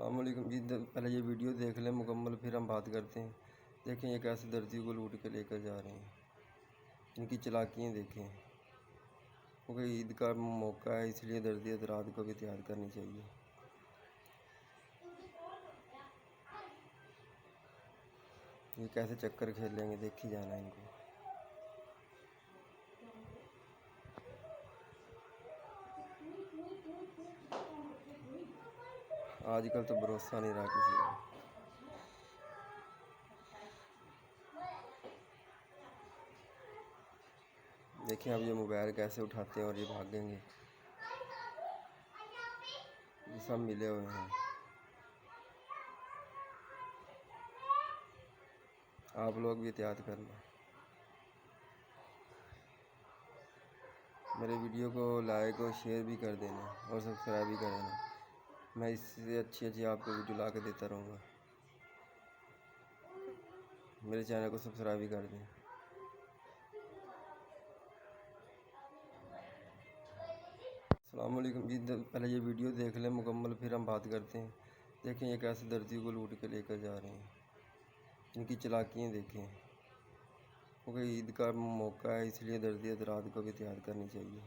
अस्सलाम वालेकुम जी। पहले ये वीडियो देख लें मुकम्मल, फिर हम बात करते हैं। देखें ये कैसे दर्जी को लूट के लेकर जा रहे हैं, इनकी चालाकियाँ देखें। क्योंकि ईद का मौका है, इसलिए दर्जी हज़रात को भी एहतियात करनी चाहिए। ये कैसे चक्कर खेलेंगे, देख ही जाना इनको। आजकल तो भरोसा नहीं रहा किसी का। देखें अब ये मोबाइल कैसे उठाते हैं और ये भागेंगे। ये सब मिले हुए हैं। आप लोग भी एहतियात करना। मेरे वीडियो को लाइक और शेयर भी कर देना और सब्सक्राइब भी कर देना। मैं इससे अच्छी आपको वीडियो ला के देता रहूँगा। मेरे चैनल को सब्सक्राइब भी कर दें। अस्सलाम वालेकुम जी। पहले ये वीडियो देख लें मुकम्मल, फिर हम बात करते हैं। देखें ये कैसे दर्जी को लूट के लेकर जा रहे हैं, इनकी चालाकियाँ देखें। क्योंकि ईद का मौका है, इसलिए दर्जी हज़रात को भी एहतियात करनी चाहिए।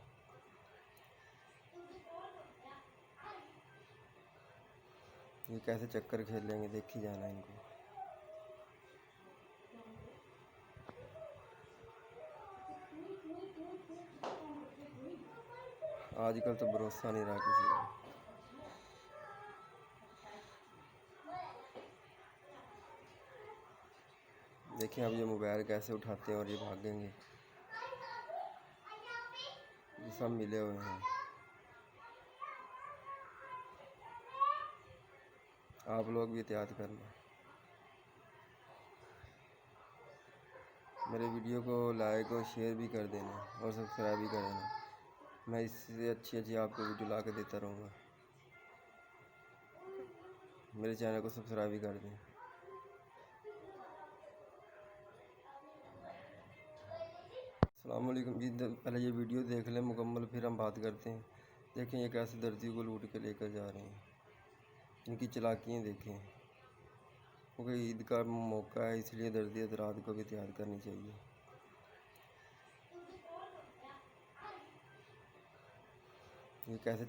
ये कैसे चक्कर खेलेंगे, देख ही जाना इनको। आजकल तो भरोसा नहीं रहा किसी का। देखें अब ये मोबाइल कैसे उठाते हैं और ये भागेंगे। ये सब मिले हुए हैं। आप लोग भी एहतियात करना। मेरे वीडियो को लाइक और शेयर भी कर देना और सब्सक्राइब भी कर देना। मैं इससे अच्छी आपको वीडियो ला के देता रहूँगा। मेरे चैनल को सब्सक्राइब भी कर दें। अस्सलाम वालेकुम जी। पहले ये वीडियो देख लें मुकम्मल, फिर हम बात करते हैं। देखें ये कैसे दर्जी को लूट के लेकर जा रहे हैं, इनकी चालाकियाँ देखें। क्योंकि ईद का मौका है, इसलिए दर्जी हज़रात को भी एहतियात करनी चाहिए। ये कैसे